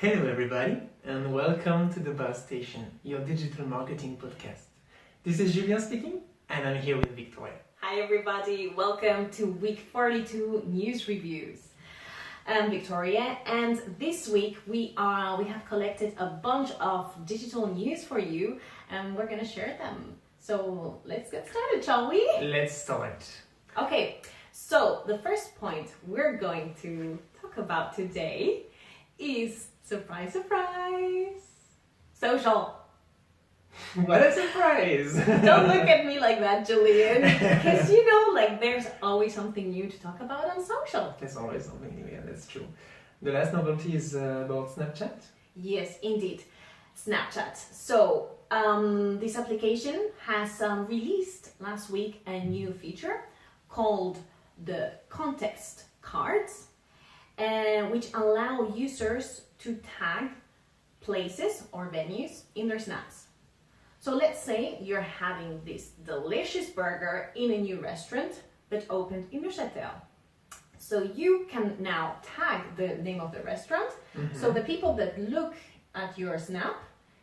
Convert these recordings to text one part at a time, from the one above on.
Hello, everybody, and welcome to the Buzz Station, your digital marketing podcast. This is Julien speaking, and I'm here with Victoria. Hi, everybody. Welcome to week 42 news reviews. I'm Victoria, and this week we have collected a bunch of digital news for you, and we're going to share them. So let's get started, shall we? Let's start. Okay, so the first point we're going to talk about today is surprise, surprise, social. What a surprise! Don't look at me like that, Julian, because there's always something new to talk about on social. There's always something new, yeah, that's true. The last novelty is about Snapchat. Yes, indeed, Snapchat. So this application has released last week a new feature called the context cards, which allow users to tag places or venues in their snaps. So let's say you're having this delicious burger in a new restaurant that opened in Neuchâtel. So you can now tag the name of the restaurant, so the people that look at your snap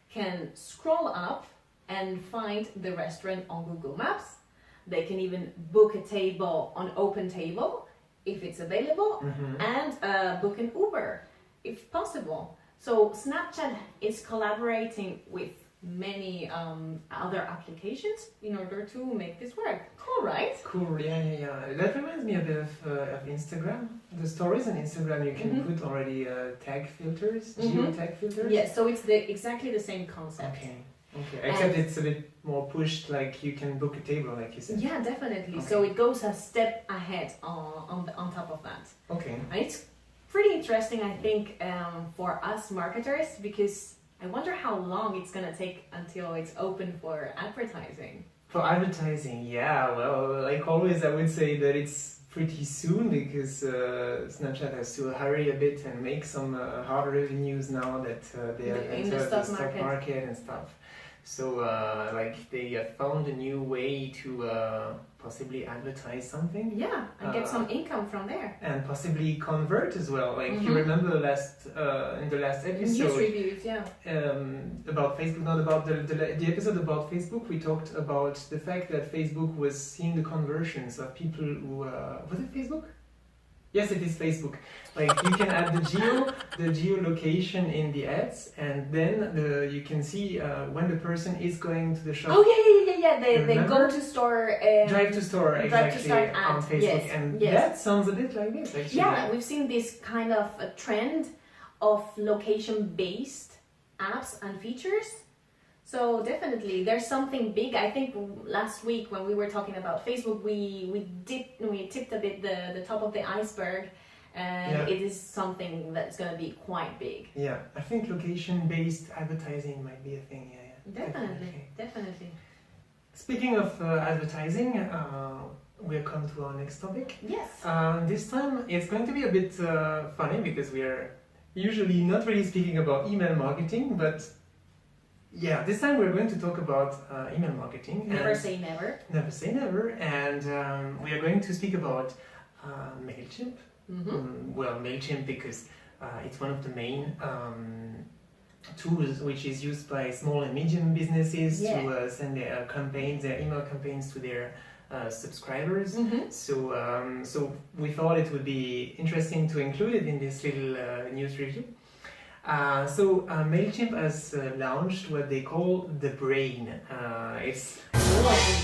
can scroll up and find the restaurant on Google Maps. They can even book a table on OpenTable if it's available, and book an Uber if possible. So Snapchat is collaborating with many other applications in order to make this work. Cool, right? Cool, yeah. That reminds me a bit of Instagram. The stories on Instagram, you can put already tag filters, geo-tag filters. Yes, so it's exactly the same concept. Okay. Except it's a bit more pushed, like you can book a table, like you said. Yeah, definitely. Okay. So it goes a step ahead on top of that. Okay. And it's pretty interesting, I think, for us marketers, because I wonder how long it's going to take until it's open for advertising. For advertising, yeah, well, like always, I would say that it's pretty soon because Snapchat has to hurry a bit and make some hard revenues now that they have In entered the the stock stock market. market and stuff. So, they have found a new way to possibly advertise something. Yeah, and get some income from there. And possibly convert as well. Like you remember in the last News episode reviews, yeah. about Facebook, not about the episode about Facebook, we talked about the fact that Facebook was seeing the conversions of people who was it Facebook? Yes, it is Facebook. Like you can add the geolocation in the ads, and then you can see when the person is going to the shop. Oh yeah. They go to store. Drive to store, exactly, on Facebook, yes, and yes. that sounds a bit like this, actually. Yeah, we've seen this kind of a trend of location-based apps and features. So definitely, there's something big. I think last week when we were talking about Facebook, we tipped a bit the top of the iceberg, and it is something that's going to be quite big. Yeah, I think location-based advertising might be a thing. Yeah. Definitely. Speaking of advertising, we'll come to our next topic. Yes. This time it's going to be a bit funny because we are usually not really speaking about email marketing, but yeah, this time we're going to talk about email marketing. Never say never. Never say never, and we are going to speak about MailChimp. Well, MailChimp because it's one of the main tools which is used by small and medium businesses to send their email campaigns to their subscribers. So we thought it would be interesting to include it in this little news review. MailChimp has launched what they call the Brain. It's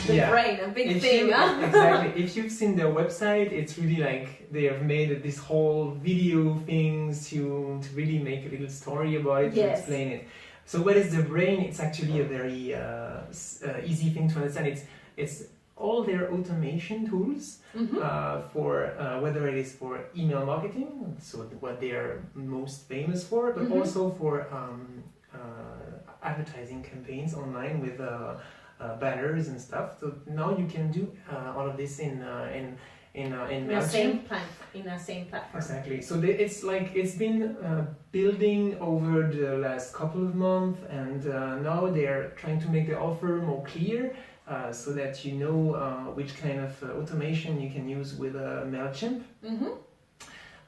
brain, a big thing. Exactly. If you've seen their website, it's really like they have made this whole video things to really make a little story about it, to explain it. So what is the Brain? It's actually a very easy thing to understand. It's all their automation tools for whether it is for email marketing, so what they are most famous for, but also for advertising campaigns online with banners and stuff. So now you can do all of this in the same platform. Exactly. So it's been building over the last couple of months, and now they are trying to make the offer more clear. So that you know which kind of automation you can use with MailChimp.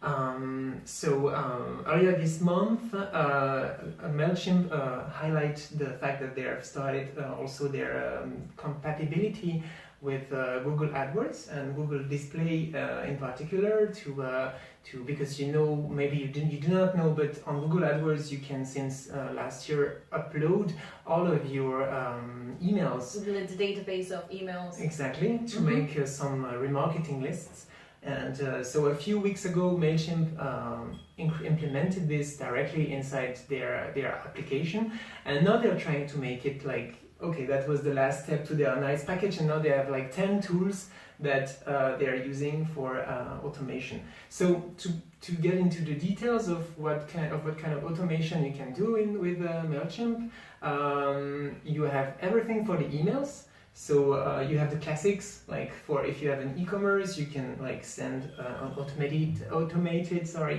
Earlier this month, MailChimp highlight the fact that they have started also their compatibility with Google AdWords and Google Display in particular to because maybe you do not know, but on Google AdWords you can since last year upload all of your emails. The database of emails. Exactly, to make some remarketing lists. And so a few weeks ago, MailChimp implemented this directly inside their application, and now they're trying to make it like, okay, that was the last step to their nice package, and now they have like 10 tools that they're using for automation. So to get into the details of what kind of automation you can do with MailChimp, you have everything for the emails. So you have the classics, like for if you have an e-commerce, you can like send an automated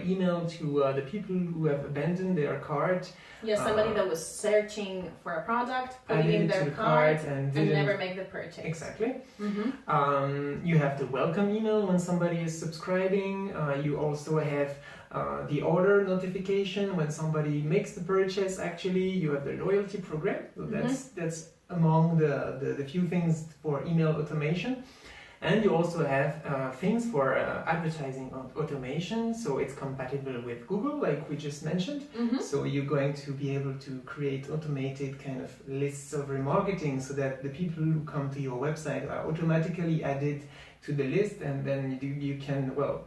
email to the people who have abandoned their cart. Yeah, somebody that was searching for a product, put it in their cart, and never make the purchase. Exactly. You have the welcome email when somebody is subscribing. You also have the order notification when somebody makes the purchase. Actually, you have the loyalty program. So that's among the few things for email automation. And you also have things for advertising automation, so it's compatible with Google, like we just mentioned. So you're going to be able to create automated kind of lists of remarketing so that the people who come to your website are automatically added to the list, and then you can, or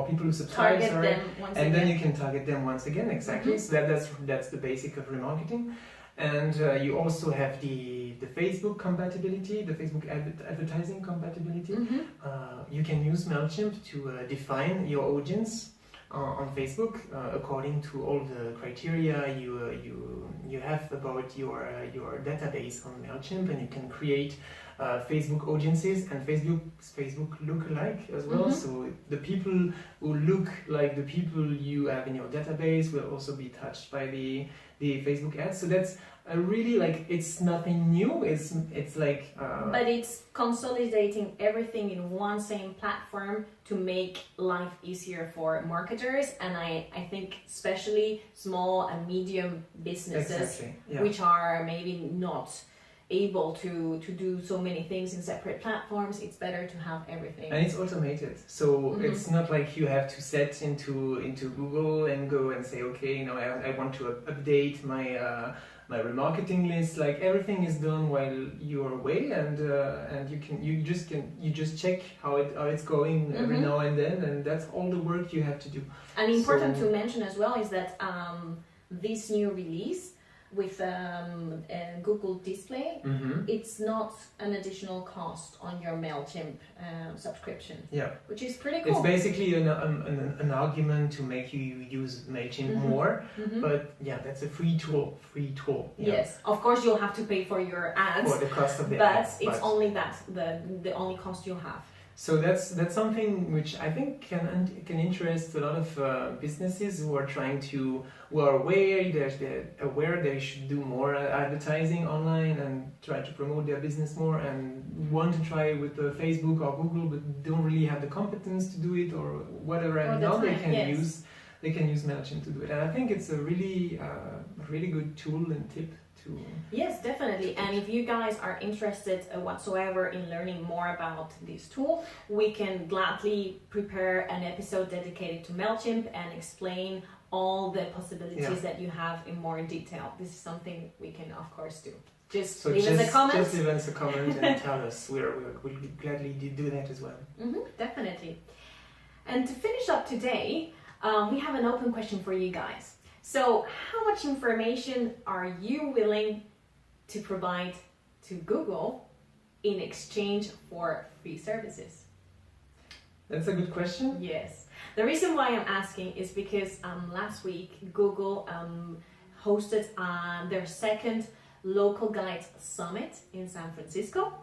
people who subscribe, then you can target them once again, exactly. So that's the basic of remarketing. And you also have the Facebook compatibility, the Facebook advertising compatibility. You can use MailChimp to define your audience on Facebook according to all the criteria you have about your database on MailChimp, and you can create Facebook audiences and Facebook look-alike as well. So the people who look like the people you have in your database will also be touched by the Facebook ads. So that's really it's nothing new. It's like but it's consolidating everything in one same platform to make life easier for marketers, and I think especially small and medium businesses, which are maybe not able to do so many things in separate platforms. It's better to have everything, and it's automated, so it's not like you have to set into Google and go and say, okay, I want to update my remarketing list. Like everything is done while you're away, and you just check how it's going every now and then, and that's all the work you have to do. And important to mention as well is that this new release with Google Display, it's not an additional cost on your MailChimp subscription. Yeah, which is pretty cool. It's basically an argument to make you use MailChimp more, but that's a free tool. Yeah. Yes, of course you'll have to pay for your ads. For the cost of the ads, but it's only that the only cost you'll have. So that's something which I think can interest a lot of businesses who are aware they should do more advertising online and try to promote their business more, and want to try with Facebook or Google but don't really have the competence to do it or whatever. And now they can use MailChimp to do it. And I think it's a really good tool and tip. Yes, definitely. And if you guys are interested whatsoever in learning more about this tool, we can gladly prepare an episode dedicated to MailChimp and explain all the possibilities that you have in more detail. This is something we can, of course, do. Just leave us a comment. Just leave us a comment and tell us. We'll gladly do that as well. Definitely. And to finish up today, we have an open question for you guys. So, how much information are you willing to provide to Google in exchange for free services? That's a good question. Yes. The reason why I'm asking is because last week Google hosted their second Local Guides Summit in San Francisco.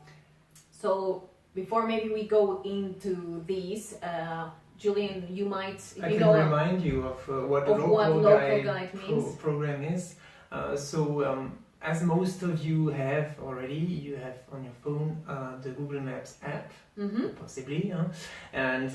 So, before maybe we go into these, Julian, you might... I can remind you of what the Local Guide program is. As most of you have already, you have on your phone the Google Maps app. possibly. And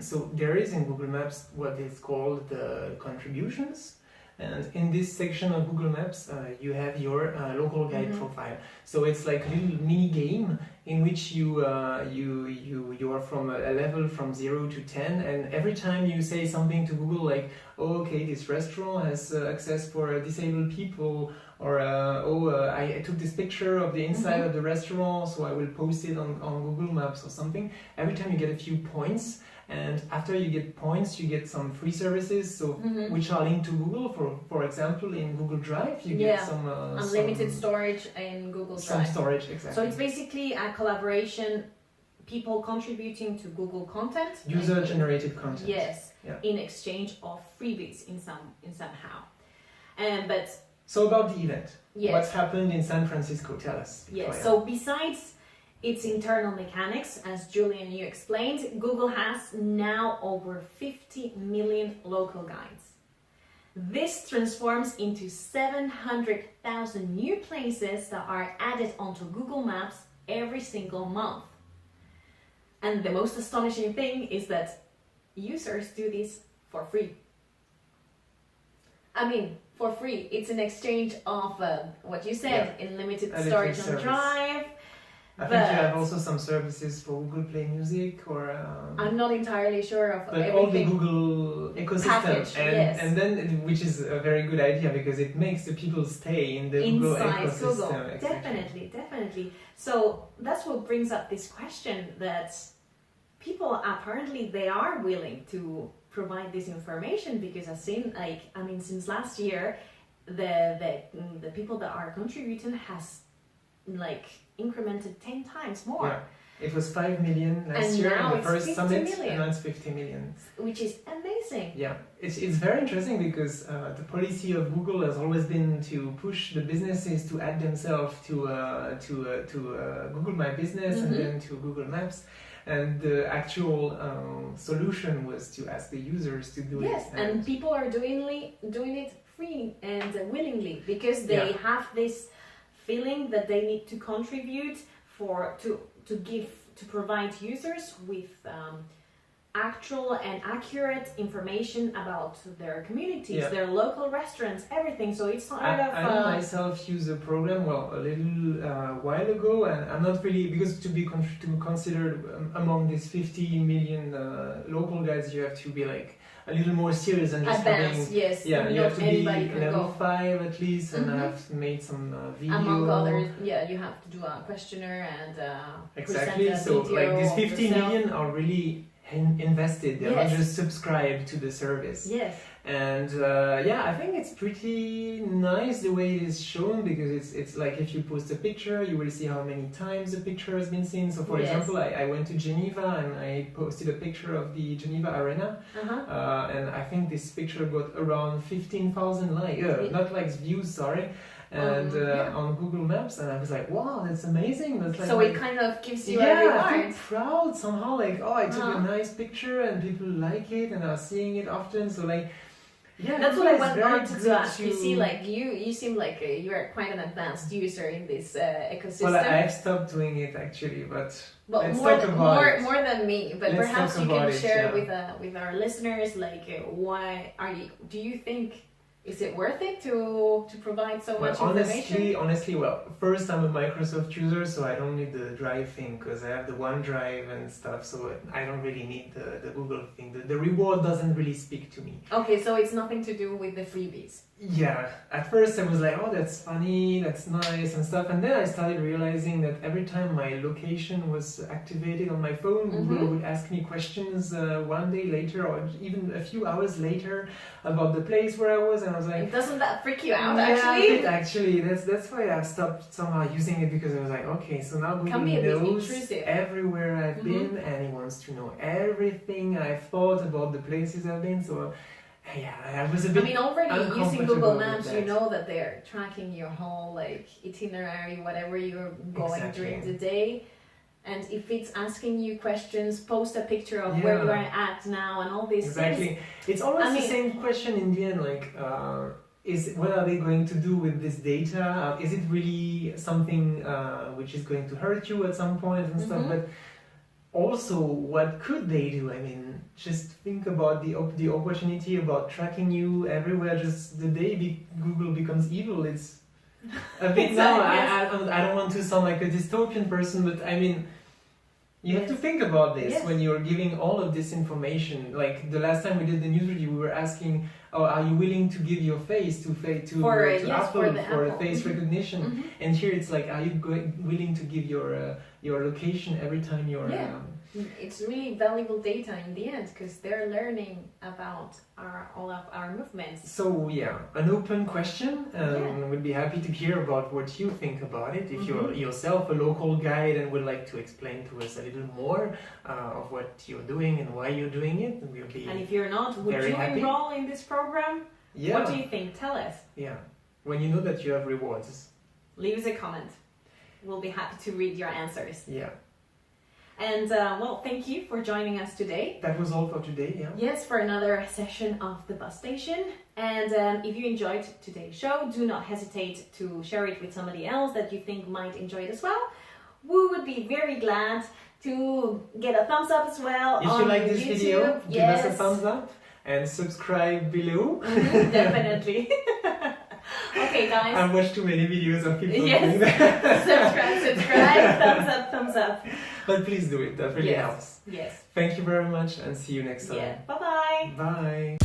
so there is in Google Maps what is called the contributions. And in this section of Google Maps, you have your local guide profile. So it's like a little mini game in which you are from a level from 0 to 10, and every time you say something to Google like, oh, okay, this restaurant has access for disabled people, or I took this picture of the inside of the restaurant, so I will post it on Google Maps or something. Every time you get a few points. And after you get points, you get some free services, so which are linked to Google. For example, in Google Drive, you get some unlimited storage in Google Drive. Some storage, exactly. So it's basically a collaboration, people contributing to Google content, user-generated content. Yes, in exchange of freebies in somehow. But so about the event, what's happened in San Francisco? Tell us. Yes. So besides its internal mechanics, as Julian you explained, Google has now over 50 million local guides. This transforms into 700,000 new places that are added onto Google Maps every single month. And the most astonishing thing is that users do this for free. I mean, for free. It's an exchange of what you said, unlimited storage on Drive. I think you have also some services for Google Play Music, or I'm not entirely sure of but everything. all the Google ecosystem, Package, and then which is a very good idea because it makes the people stay in the Google ecosystem. Google. Exactly. Definitely. So that's what brings up this question that people apparently they are willing to provide this information, because I've seen since last year the people that are contributing has incremented 10 times more. Yeah. It was 5 million last year in the first summit, and now it's 50 million. Which is amazing. Yeah, it's very interesting because the policy of Google has always been to push the businesses to add themselves to Google My Business and then to Google Maps. And the actual solution was to ask the users to do it. Yes, and people are doing it free and willingly, because they have this feeling that they need to contribute to provide users with actual and accurate information about their communities, their local restaurants, everything. So it's I myself use a program a little while ago, and I'm not really, because to be considered among these 50 million local guides, you have to be a little more serious than just advanced, having, you have to be level 5 at least, and I have made some video. Among others, you have to do a questionnaire and exactly. So these 50 million are really invested. They're not just subscribed to the service. Yes. And I think it's pretty nice the way it is shown, because it's like if you post a picture, you will see how many times the picture has been seen. So for example, I went to Geneva and I posted a picture of the Geneva Arena, and I think this picture got around 15,000 likes, not likes, views, sorry. And on Google Maps, and I was like, wow, that's amazing. That's so it kind of gives you a reward. I feel proud somehow, I took a nice picture and people like it and are seeing it often, so that's what I wanted to ask. You see, you seem like you are quite an advanced user in this ecosystem. Well, I've stopped doing it actually, but let's more talk about it. More than me. But let's perhaps you can share it, with our listeners, why do you think? Is it worth it to provide so much information? Honestly, first I'm a Microsoft user, so I don't need the Drive thing because I have the OneDrive and stuff, so I don't really need the Google thing. The reward doesn't really speak to me. Okay, so it's nothing to do with the freebies. Yeah, at first I was like, oh, that's funny, that's nice and stuff, and then I started realizing that every time my location was activated on my phone, Google would ask me questions one day later or even a few hours later about the place where I was, and I was like, doesn't that freak you out? Actually, that's why I've stopped somehow using it, because I was like, okay, so now Google knows everywhere I've been, and he wants to know everything I've thought about the places I've been, so I was a bit already using Google Maps, you know that they're tracking your whole itinerary, whatever you're going during the day. And if it's asking you questions, post a picture of where you are at now and all these things. It's always the same question in the end, what are they going to do with this data? Is it really something which is going to hurt you at some point and stuff? But also, what could they do? I mean, just think about the opportunity about tracking you everywhere. Just the day Google becomes evil, it's a bit. No, I don't want to sound like a dystopian person, but I mean, you have to think about this when you're giving all of this information. Like the last time we did the news review, we were asking, "Oh, are you willing to give your face to Apple for face recognition?" And here it's like, "Are you willing to give your location every time you're?" It's really valuable data in the end because they're learning about all of our movements. So an open question. We'd be happy to hear about what you think about it. If you're yourself a local guide and would like to explain to us a little more of what you're doing and why you're doing it, we'll be. And if you're not, would you enroll in this program? Yeah. What do you think? Tell us. Yeah. When you know that you have rewards, leave us a comment. We'll be happy to read your answers. Yeah. And thank you for joining us today. That was all for today, Yes, for another session of the Bus Station. And if you enjoyed today's show, do not hesitate to share it with somebody else that you think might enjoy it as well. We would be very glad to get a thumbs up as well. If you like this video, give us a thumbs up and subscribe below. Definitely. Okay, guys. I've watched too many videos of people doing that. subscribe, thumbs up. But please do it, that really helps. Yes. Thank you very much and see you next time. Bye-bye. Bye.